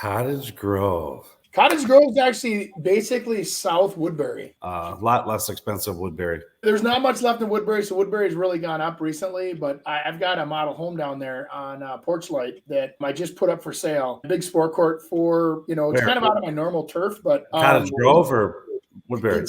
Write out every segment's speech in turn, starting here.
Cottage Grove. Cottage Grove is actually basically South Woodbury. A lot less expensive Woodbury. There's not much left in Woodbury, so Woodbury's really gone up recently, but I've got a model home down there on Porchlight that I just put up for sale. Big sport court for, it's Where? kind of out of my normal turf, but Cottage Grove or Woodbury?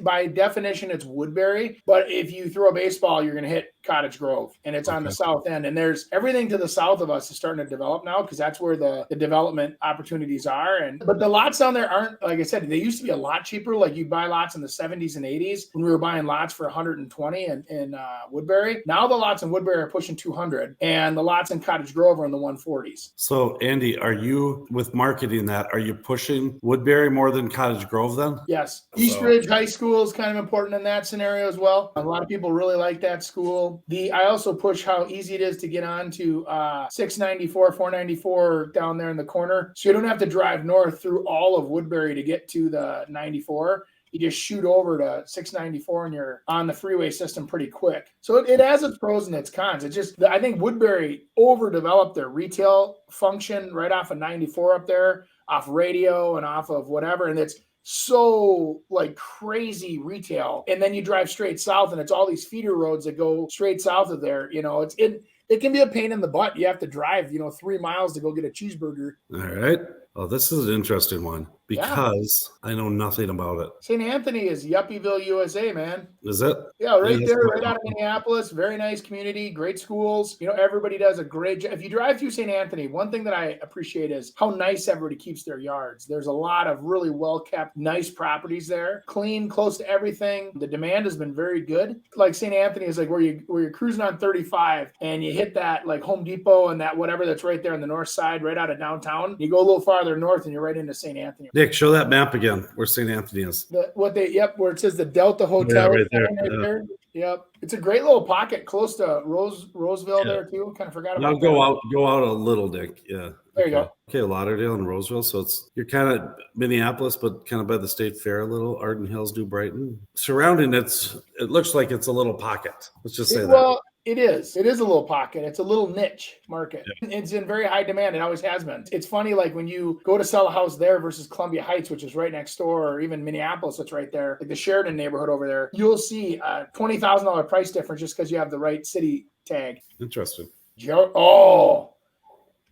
By definition, it's Woodbury, but if you throw a baseball, you're going to hit Cottage Grove, and it's on the south end. And there's everything to the south of us is starting to develop now because that's where the development opportunities are. But the lots down there aren't, like I said, they used to be a lot cheaper. Like you'd buy lots in the 70s and 80s when we were buying lots for 120 in Woodbury. Now the lots in Woodbury are pushing 200, and the lots in Cottage Grove are in the 140s. So, Andy, are you, with marketing that, are you pushing Woodbury more than Cottage Grove then? Yes. East Ridge High School is kind of important in that scenario as well. A lot of people really like that school. I also push how easy it is to get on to 694, 494 down there in the corner. So you don't have to drive north through all of Woodbury to get to the 94. You just shoot over to 694 and you're on the freeway system pretty quick. So it has its pros and its cons. It's just, I think Woodbury overdeveloped their retail function right off of 94 up there, off radio and off of whatever. And it's so like crazy retail, and then you drive straight south and it's all these feeder roads that go straight south of there. It can be a pain in the butt. You have to drive 3 miles to go get a cheeseburger. All right. Oh, this is an interesting one because I know nothing about it. St. Anthony is Yuppieville, USA, man. Is it? Yeah, right there, right out of Minneapolis. Very nice community, great schools. Everybody does a great job. If you drive through St. Anthony, one thing that I appreciate is how nice everybody keeps their yards. There's a lot of really well-kept, nice properties there. Clean, close to everything. The demand has been very good. Like St. Anthony is like where you're cruising on 35 and you hit that like Home Depot and that whatever that's right there on the north side, right out of downtown. You go a little farther north and you're right into St. Anthony. Nick, show that map again where St. Anthony is. Where it says the Delta Hotel. Yeah, right there. There. Yep. It's a great little pocket close to Roseville there too. Kind of forgot about that. Go out a little, Nick. Yeah. There you go. Okay, Lauderdale and Roseville. So you're kind of Minneapolis, but kind of by the State Fair a little. Arden Hills, New Brighton. Surrounding it looks like it's a little pocket. Let's just say that. Well, it is. It is a little pocket. It's a little niche market. Yeah. It's in very high demand. It always has been. It's funny, like when you go to sell a house there versus Columbia Heights, which is right next door, or even Minneapolis, that's right there, like the Sheridan neighborhood over there, you'll see a $20,000 price difference just because you have the right city tag. Interesting.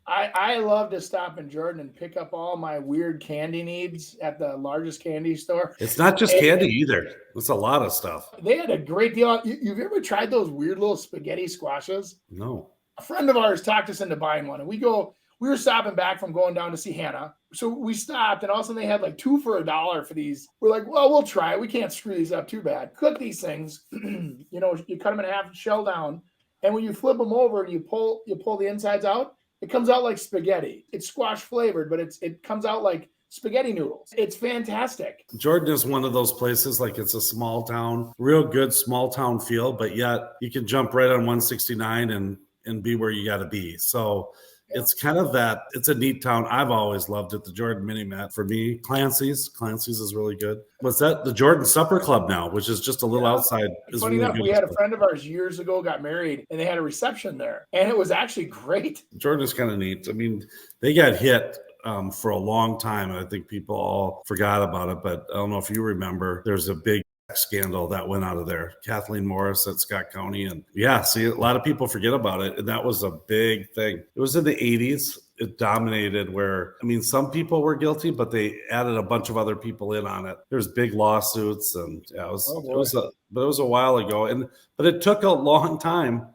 I love to stop in Jordan and pick up all my weird candy needs at the largest candy store. It's not just candy either. It's a lot of stuff. They had a great deal. You've ever tried those weird little spaghetti squashes? No. A friend of ours talked us into buying one, and we were stopping back from going down to see Hannah. So we stopped, and all of a sudden they had like 2 for $1 for these. We're like, well, we'll try it. We can't screw these up too bad. Cook these things. You cut them in half, shell down, and when you flip them over and you pull the insides out, it comes out like spaghetti. It's squash flavored, but it comes out like spaghetti noodles. It's fantastic. Jordan is one of those places, like it's a small town, real good small town feel, but yet you can jump right on 169 and be where you got to be. So it's kind of that. It's a neat town. I've always loved it. The Jordan Mini Mat for me. Clancy's is really good. What's that? The Jordan Supper Club now, which is just a little outside. Is funny really enough, good. we had a friend of ours years ago got married, and they had a reception there, and it was actually great. Jordan is kind of neat. I mean, they got hit for a long time, and I think people all forgot about it. But I don't know if you remember, there's a big scandal that went out of there. Kathleen Morris at Scott County. And a lot of people forget about it. And that was a big thing. It was in the 80s. It dominated some people were guilty, but they added a bunch of other people in on it. There's big lawsuits and it was a while ago. But it took a long time